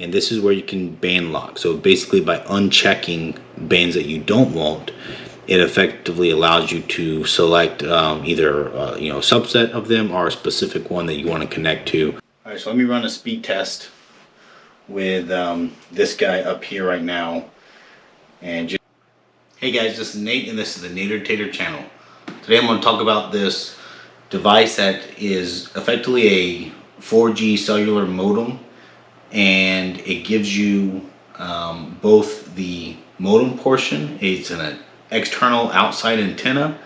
and this is where you can band lock. So basically by unchecking bands that you don't want, it effectively allows you to select either a subset of them or a specific one that you want to connect to. All right, so let me run a speed test with this guy up here right now. And just, hey guys, this is Nate, and this is the Nader Tater channel. Today I'm going to talk about this device that is effectively a 4G cellular modem, and it gives you both the modem portion, it's an external outside antenna,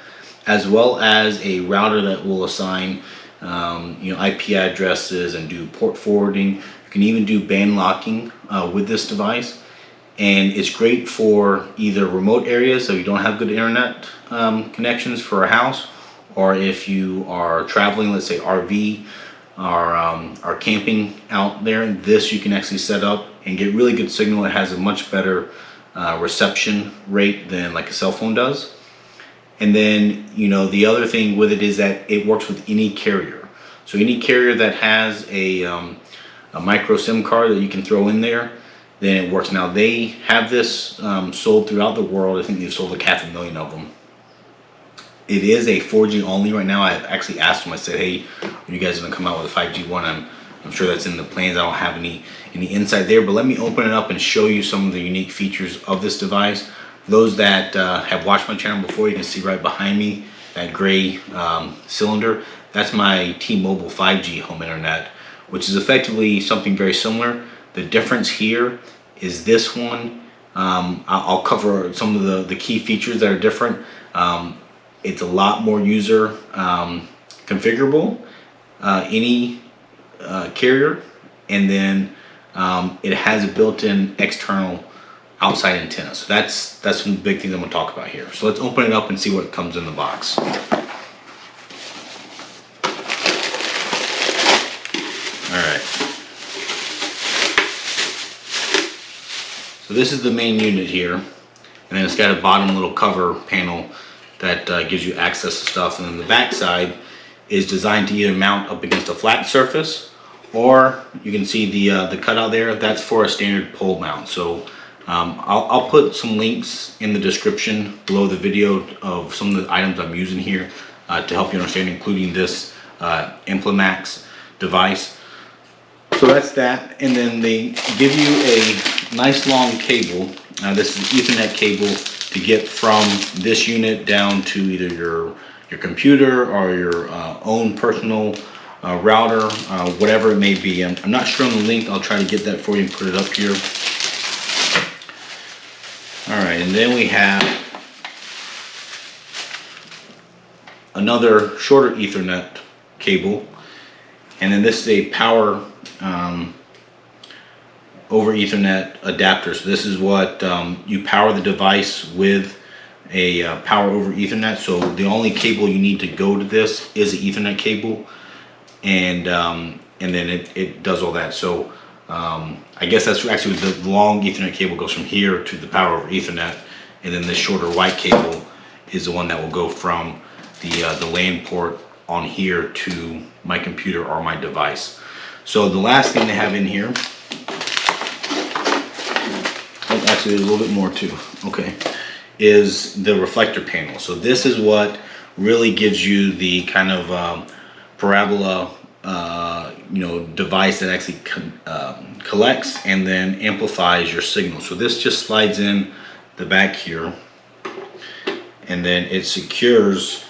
as well as a router that will assign IP addresses and do port forwarding. You can even do band locking with this device, and it's great for either remote areas, so you don't have good internet connections for a house, or if you are traveling, let's say RV, or camping out there. This you can actually set up and get really good signal. It has a much better reception rate than like a cell phone does. And then the other thing with it is that it works with any carrier. So any carrier that has a micro SIM card that you can throw in there, then it works. Now they have this sold throughout the world. I think they've sold like 500,000 of them. It is a 4G only right now. I actually asked them, I said, hey, when you guys are gonna come out with a 5G one? I'm sure that's in the plans. I don't have any insight there, but let me open it up and show you some of the unique features of this device. Those that have watched my channel before, you can see right behind me that gray cylinder. That's my T-Mobile 5G home internet, which is effectively something very similar. The difference here is this one, I'll cover some of the key features that are different. It's a lot more user configurable, any carrier, and then it has a built-in external outside antenna. So that's some big things I'm going to talk about here. So let's open it up and see what comes in the box. Alright. So this is the main unit here, and then it's got a bottom little cover panel that gives you access to stuff, and then the back side is designed to either mount up against a flat surface, or you can see the cutout there, that's for a standard pole mount. So I'll put some links in the description below the video of some of the items I'm using here to help you understand, including this Amplimax device. So that's that, and then they give you a nice long cable. This is Ethernet cable to get from this unit down to either your computer or your own personal router, whatever it may be. I'm not sure on the link. I'll try to get that for you and put it up here. All right, and then we have another shorter Ethernet cable, and then this is a power over Ethernet adapter. So this is what you power the device with, a power over Ethernet. So the only cable you need to go to this is an Ethernet cable, and then it does all that. So I guess that's actually the long Ethernet cable goes from here to the power over Ethernet, and then the shorter white cable is the one that will go from the LAN port on here to my computer or my device. So the last thing they have in here, actually there's a little bit more too, okay, is the reflector panel. So this is what really gives you the kind of parabola device that actually collects and then amplifies your signal. So this just slides in the back here, and then it secures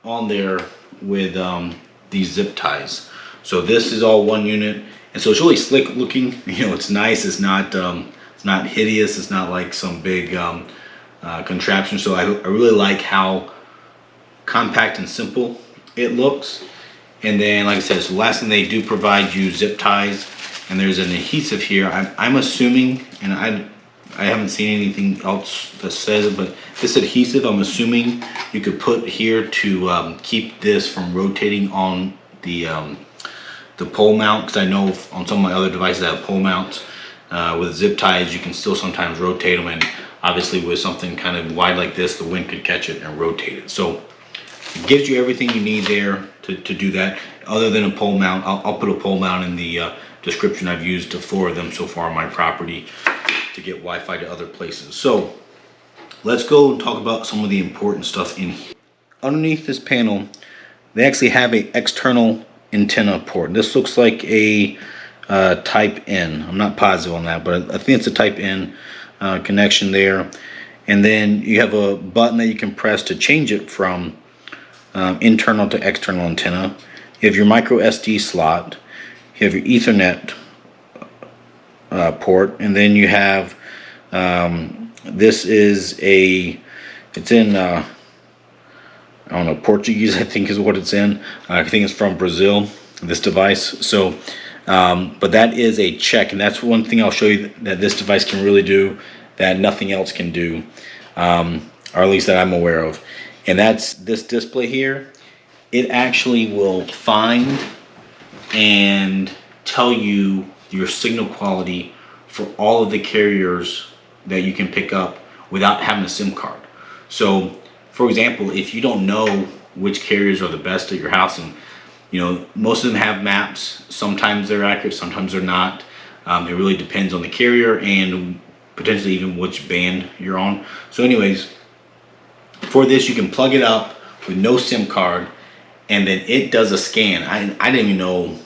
on there with these zip ties. So this is all one unit, and so it's really slick looking. It's nice. It's not hideous. It's not like some big contraption. So I really like how compact and simple it looks. And then, like I said, so the last thing, they do provide you zip ties, and there's an adhesive here. I'm assuming, and I haven't seen anything else that says it, but this adhesive, I'm assuming you could put here to keep this from rotating on the pole mount, because I know on some of my other devices that have pole mounts with zip ties, you can still sometimes rotate them, and obviously with something kind of wide like this, the wind could catch it and rotate it. So it gives you everything you need there to do that, other than a pole mount. I'll put a pole mount in the description I've used to forward them so far on my property to get Wi-Fi to other places. So let's go and talk about some of the important stuff in here. Underneath this panel, they actually have a external antenna port. This looks like a type N. I'm not positive on that, but I think it's a type N connection there. And then you have a button that you can press to change it from internal to external antenna. You have your micro SD slot. You have your Ethernet port, and then you have this is it's in I don't know, Portuguese, I think is what it's in. I think it's from Brazil, this device. So but that is a check, and that's one thing I'll show you that this device can really do that nothing else can do, or at least that I'm aware of. And that's this display here. It actually will find and tell you your signal quality for all of the carriers that you can pick up without having a SIM card. So for example, if you don't know which carriers are the best at your house, and you know, most of them have maps, sometimes they're accurate, sometimes they're not. It really depends on the carrier and potentially even which band you're on. So anyways, for this you can plug it up with no SIM card, and then it does a scan. I didn't even know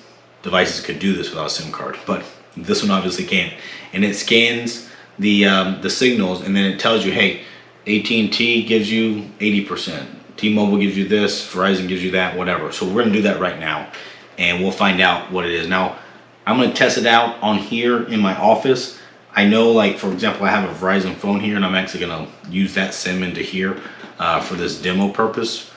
devices could do this without a SIM card, but this one obviously can. And it scans the signals, and then it tells you, hey, AT&T gives you 80%, T-Mobile gives you this, Verizon gives you that, whatever. So we're gonna do that right now, and we'll find out what it is. Now, I'm gonna test it out on here in my office. I know, like, for example, I have a Verizon phone here, and I'm actually gonna use that SIM into here for this demo purpose.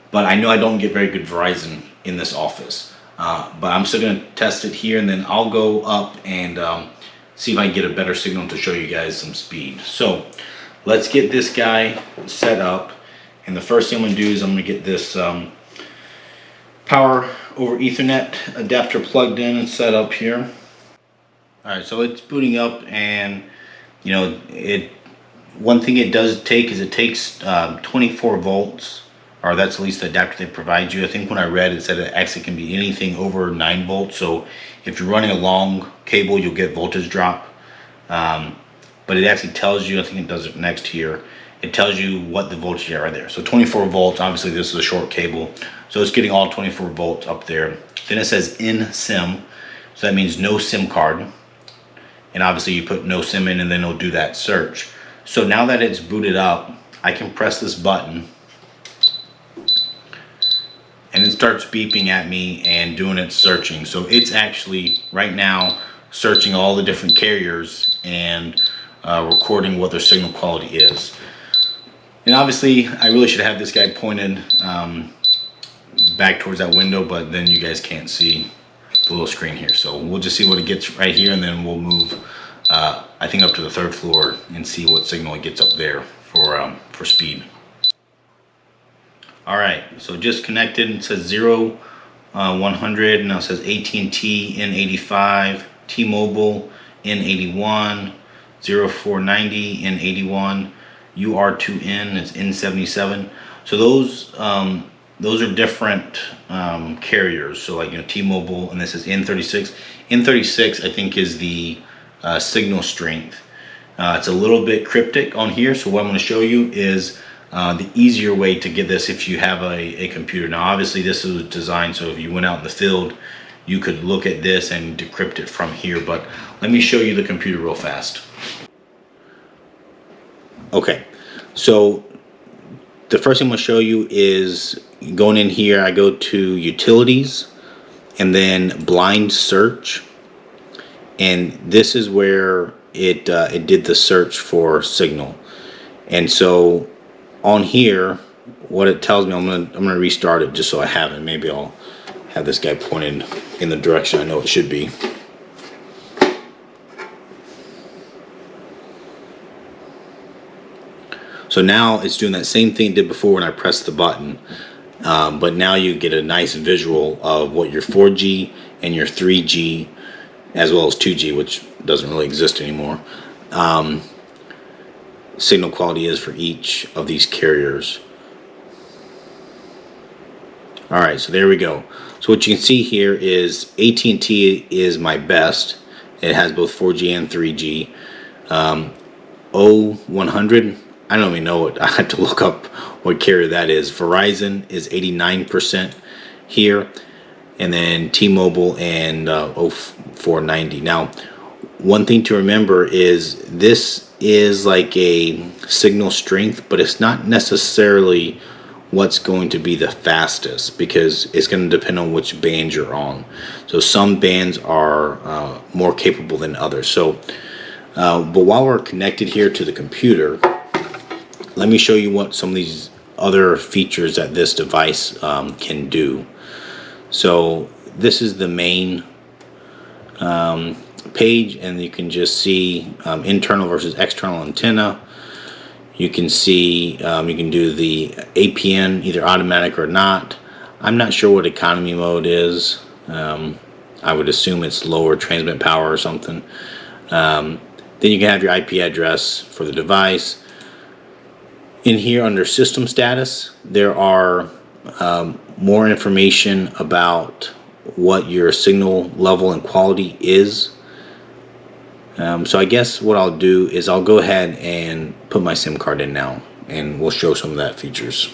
But I know I don't get very good Verizon in this office. But I'm still gonna test it here, and then I'll go up and see if I can get a better signal to show you guys some speed. So let's get this guy set up. And the first thing I'm gonna do is I'm gonna get this power over Ethernet adapter plugged in and set up here. All right, so it's booting up, and you know, one thing it does take is it takes 24 volts, or that's at least the adapter they provide you. I think when I read it said it actually can be anything over 9 volts. So if you're running a long cable, you'll get voltage drop. But it actually tells you, I think it does it next here, it tells you what the voltage is right there. So 24 volts, obviously this is a short cable, so it's getting all 24 volts up there. Then it says in SIM, so that means no SIM card. And obviously you put no SIM in, and then it'll do that search. So now that it's booted up, I can press this button, and it starts beeping at me and doing its searching. So it's actually right now searching all the different carriers and recording what their signal quality is. And obviously I really should have this guy pointed back towards that window, but then you guys can't see the little screen here. So we'll just see what it gets right here, and then we'll move I think up to the 3rd floor and see what signal it gets up there for speed. All right, so just connected. It says 0 100, now it says AT&T N85, T-Mobile N81, 0490 N81, UR2N is N77. So those are different carriers. So like, you know, T-Mobile, and this is N36. N36 I think is the signal strength. It's a little bit cryptic on here, so what I'm going to show you is the easier way to get this if you have a computer. Now obviously this is designed so if you went out in the field you could look at this and decrypt it from here, but let me show you the computer real fast. Okay, so the first thing I'm going to show you is going in here. I go to utilities and then blind search, and this is where it did the search for signal. And so on here, what it tells me, I'm gonna restart it just so I have it. Maybe I'll have this guy pointed in the direction I know it should be. So now it's doing that same thing it did before when I pressed the button, but now you get a nice visual of what your 4G and your 3G, as well as 2G, which doesn't really exist anymore, signal quality is for each of these carriers. All right, so there we go. So what you can see here is AT&T is my best. It has both 4G and 3G. O100, I don't even know what, I had to look up what carrier that is. Verizon is 89% here, and then T-Mobile and 0490. Now, one thing to remember is this is like a signal strength, but it's not necessarily what's going to be the fastest, because it's going to depend on which band you're on. So some bands are more capable than others. So but while we're connected here to the computer, let me show you what some of these other features that this device can do. So this is the main page, and you can just see internal versus external antenna. You can see you can do the APN, either automatic or not. I'm not sure what economy mode is. I would assume it's lower transmit power or something. Then you can have your IP address for the device. In here under system status, there are more information about what your signal level and quality is. So I guess what I'll do is I'll go ahead and put my SIM card in now, and we'll show some of that features.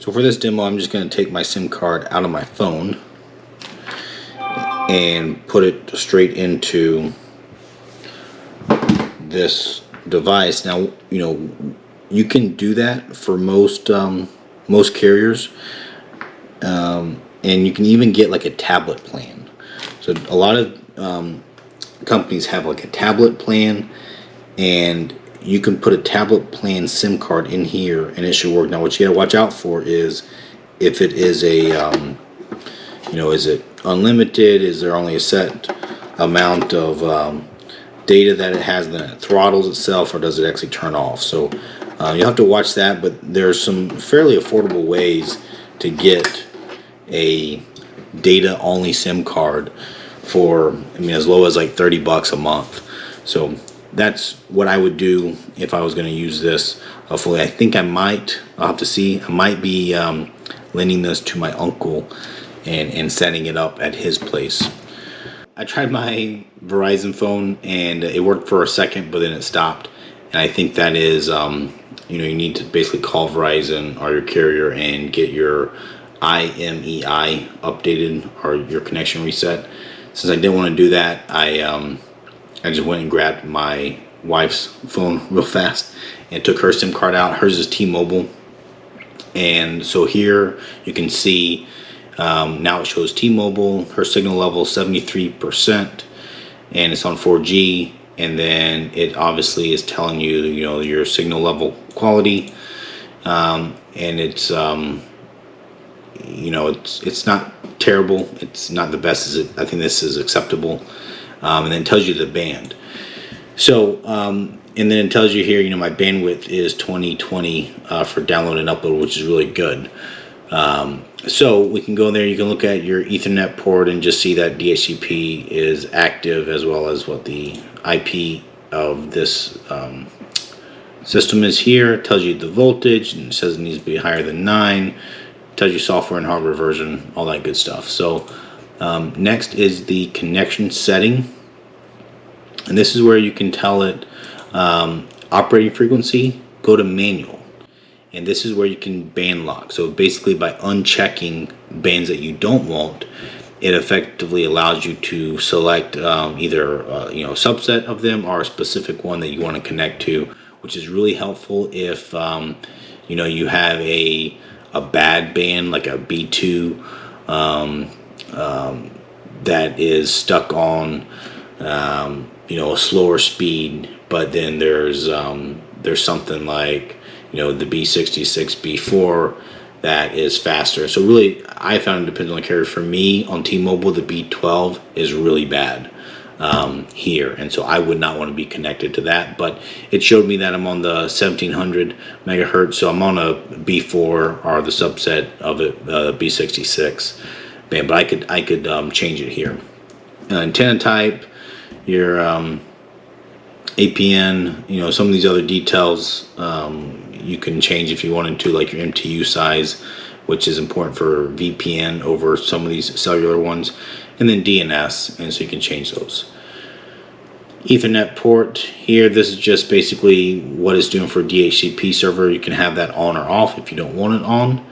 So for this demo, I'm just going to take my SIM card out of my phone and put it straight into this device. Now, you know, you can do that for most carriers, and you can even get like a tablet plan. So a lot of companies have like a tablet plan, and you can put a tablet plan SIM card in here and it should work. Now what you gotta watch out for is if it is a you know, is it unlimited, is there only a set amount of data that it has, then it throttles itself, or does it actually turn off? So you'll have to watch that, but there's some fairly affordable ways to get a data only SIM card for, I mean, as low as like $30 a month. So that's what I would do if I was going to use this fully. I think I'll have to see. I might be lending this to my uncle and setting it up at his place. I tried my Verizon phone and it worked for a second, but then it stopped. And I think that is, you know, you need to basically call Verizon or your carrier and get your IMEI updated or your connection reset. Since I didn't want to do that, I just went and grabbed my wife's phone real fast and took her SIM card out. Hers is T-Mobile. And so here you can see now it shows T-Mobile, her signal level 73%, and it's on 4G. And then it obviously is telling you, you know, your signal level quality, and it's you know, it's not terrible, it's not the best. I think this is acceptable. And then it tells you the band. So and then it tells you here, you know, my bandwidth is 2020 for download and upload, which is really good. So we can go in there, you can look at your Ethernet port and just see that DHCP is active, as well as what the IP of this system is here. It tells you the voltage, and it says it needs to be higher than 9. It tells you software and hardware version, all that good stuff. So next is the connection setting, and this is where you can tell it operating frequency, go to manual. And this is where you can band lock. So basically by unchecking bands that you don't want, it effectively allows you to select either you know, a subset of them or a specific one that you want to connect to, which is really helpful if you know, you have a bad band like a B2 that is stuck on you know, a slower speed, but then there's something like, you know, the B66, B4 that is faster. So really, I found it depends on the carrier. For me, on T-Mobile, the B12 is really bad here, and so I would not want to be connected to that. But it showed me that I'm on the 1700 megahertz, so I'm on a B4 or the subset of it, B66 band. But I could change it here. Antenna type, your APN, you know, some of these other details you can change if you wanted to, like your MTU size, which is important for VPN over some of these cellular ones, and then DNS, and so you can change those. Ethernet port here, this is just basically what it's doing for DHCP server. You can have that on or off if you don't want it on.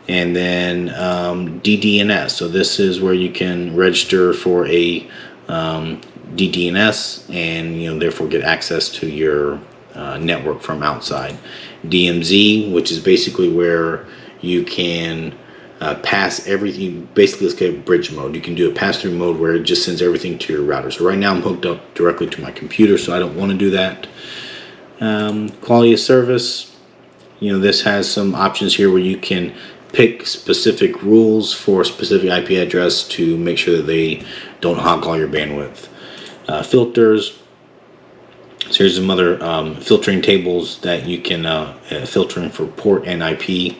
And then DDNS, so this is where you can register for a DDNS and therefore get access to your network from outside. DMZ, which is basically where you can pass everything. Basically, let's get bridge mode. You can do a pass-through mode where it just sends everything to your router. So right now I'm hooked up directly to my computer, so I don't want to do that. Quality of service, this has some options here where you can pick specific rules for a specific IP address to make sure that they don't hog all your bandwidth. Filters. So here's some other filtering tables that you can filtering for port and IP,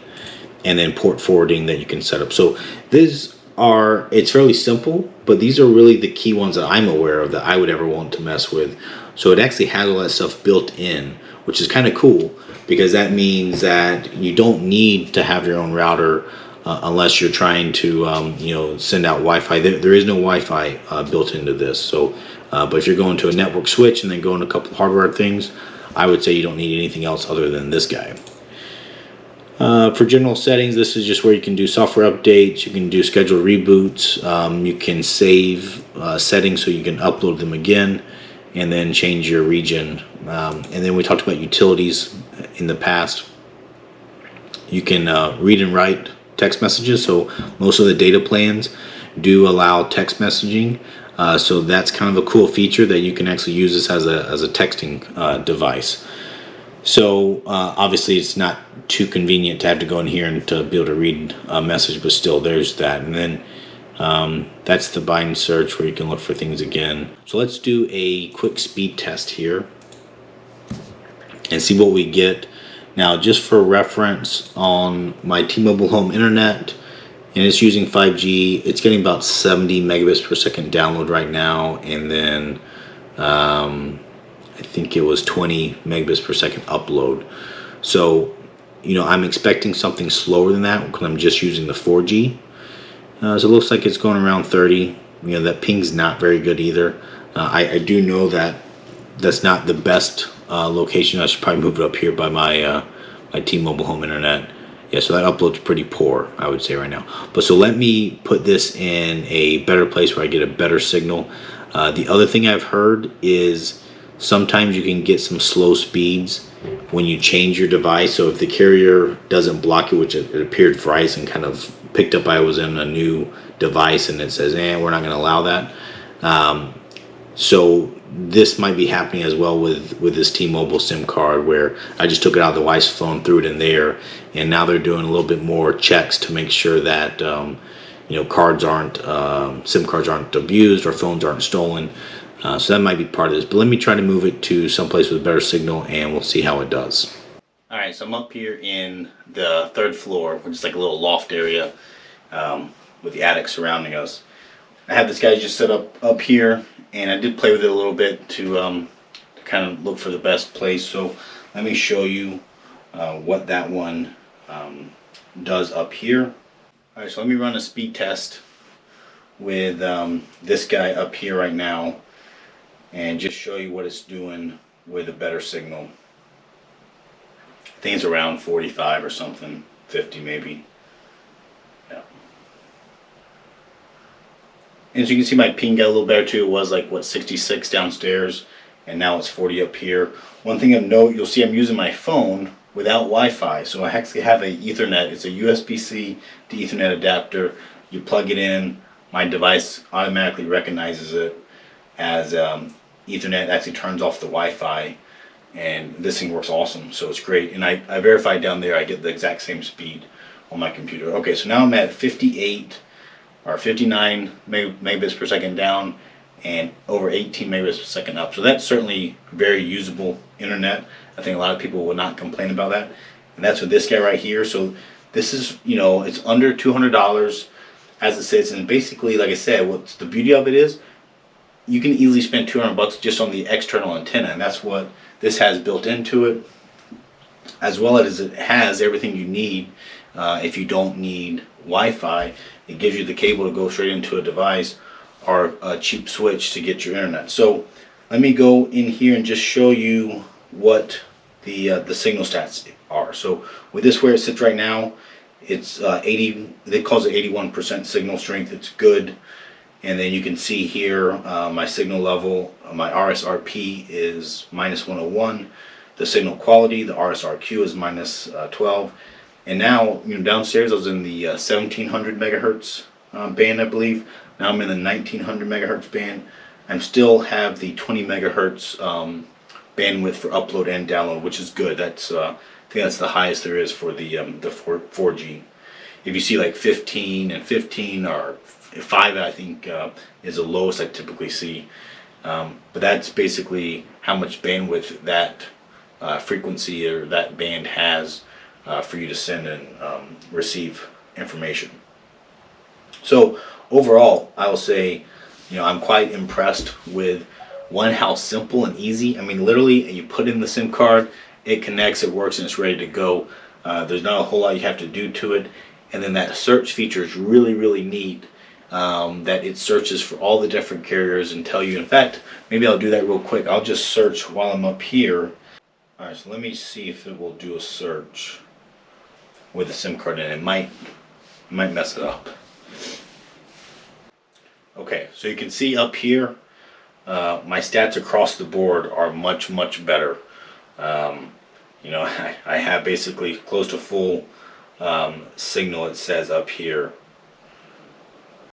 and then port forwarding that you can set up. So it's fairly simple, but these are really the key ones that I'm aware of that I would ever want to mess with. So it actually has all that stuff built in, which is kind of cool, because that means that you don't need to have your own router unless you're trying to send out Wi-Fi. There is no Wi-Fi built into this. So but if you're going to a network switch and then going a couple of hardware things, I would say you don't need anything else other than this guy. For general settings, this is just where you can do software updates, you can do scheduled reboots, you can save settings so you can upload them again, and then change your region. And then we talked about utilities in the past. You can read and write text messages, so most of the data plans do allow text messaging. So that's kind of a cool feature that you can actually use this as a texting device. So obviously it's not too convenient to have to go in here and to be able to read a message, but still there's that. And then that's the bind search where you can look for things again. So let's do a quick speed test here and see what we get. Now, just for reference, on my T-Mobile home internet, and it's using 5G, it's getting about 70 megabits per second download right now, and then I think it was 20 megabits per second upload. So I'm expecting something slower than that because I'm just using the 4G. So it looks like it's going around 30. That ping's not very good either. I do know that that's not the best location. I should probably move it up here by my T-Mobile home internet. Yeah, so that upload's pretty poor, I would say right now. But so let me put this in a better place where I get a better signal. The other thing I've heard is sometimes you can get some slow speeds when you change your device. So if the carrier doesn't block it, which it appeared Verizon kind of picked up, I was in a new device and it says, we're not going to allow that. So this might be happening as well with this T-Mobile SIM card, where I just took it out of the wife's phone, threw it in there, and now they're doing a little bit more checks to make sure that cards aren't SIM cards aren't abused or phones aren't stolen. So that might be part of this. But let me try to move it to someplace with a better signal, and we'll see how it does. All right, so I'm up here in the 3rd floor, which is like a little loft area with the attic surrounding us. I have this guy just set up here, and I did play with it a little bit to kind of look for the best place. So let me show you what that one does up here. All right, so let me run a speed test with this guy up here right now and just show you what it's doing with a better signal. I think it's around 45 or something, 50 maybe. Yeah. And as you can see, my ping got a little better too. It was like, 66 downstairs, and now it's 40 up here. One thing of note, you'll see I'm using my phone without Wi-Fi. So I actually have a Ethernet. It's a USB-C to Ethernet adapter. You plug it in, my device automatically recognizes it as Ethernet, actually turns off the Wi-Fi, and this thing works awesome. So it's great. And I verified down there, I get the exact same speed on my computer. Okay, so now I'm at 58 or 59 megabits per second down and over 18 megabits per second up. So that's certainly very usable internet. I think a lot of people will not complain about that. And that's with this guy right here. So this is, it's under $200 as it sits. And basically, like I said, what's the beauty of it is you can easily spend $200 just on the external antenna. And that's what this has built into it, as well as it has everything you need if you don't need Wi-Fi, it gives you the cable to go straight into a device or a cheap switch to get your internet. So let me go in here and just show you what the signal stats are. So with this where it sits right now, it's 80. They call it 81% signal strength. It's good. And then you can see here my signal level. My RSRP is -101. The signal quality, the RSRQ is -12. And now, downstairs I was in the 1700 megahertz band, I believe. Now I'm in the 1900 megahertz band. I still have the 20 megahertz bandwidth for upload and download, which is good. That's I think that's the highest there is for the 4G. If you see like 15 and 15 or 5, I think is the lowest I typically see. But that's basically how much bandwidth that frequency or that band has for you to send and receive information. So overall, I will say, I'm quite impressed with how simple and easy. I mean, literally, you put in the SIM card, it connects, it works, and it's ready to go. There's not a whole lot you have to do to it. And then that search feature is really, really neat. That it searches for all the different carriers and tell you. In fact, maybe I'll do that real quick. I'll just search while I'm up here. All right, so let me see if it will do a search with a SIM card in it. It might mess it up. Okay, so you can see up here, my stats across the board are much, much better. I have basically close to full signal, it says up here.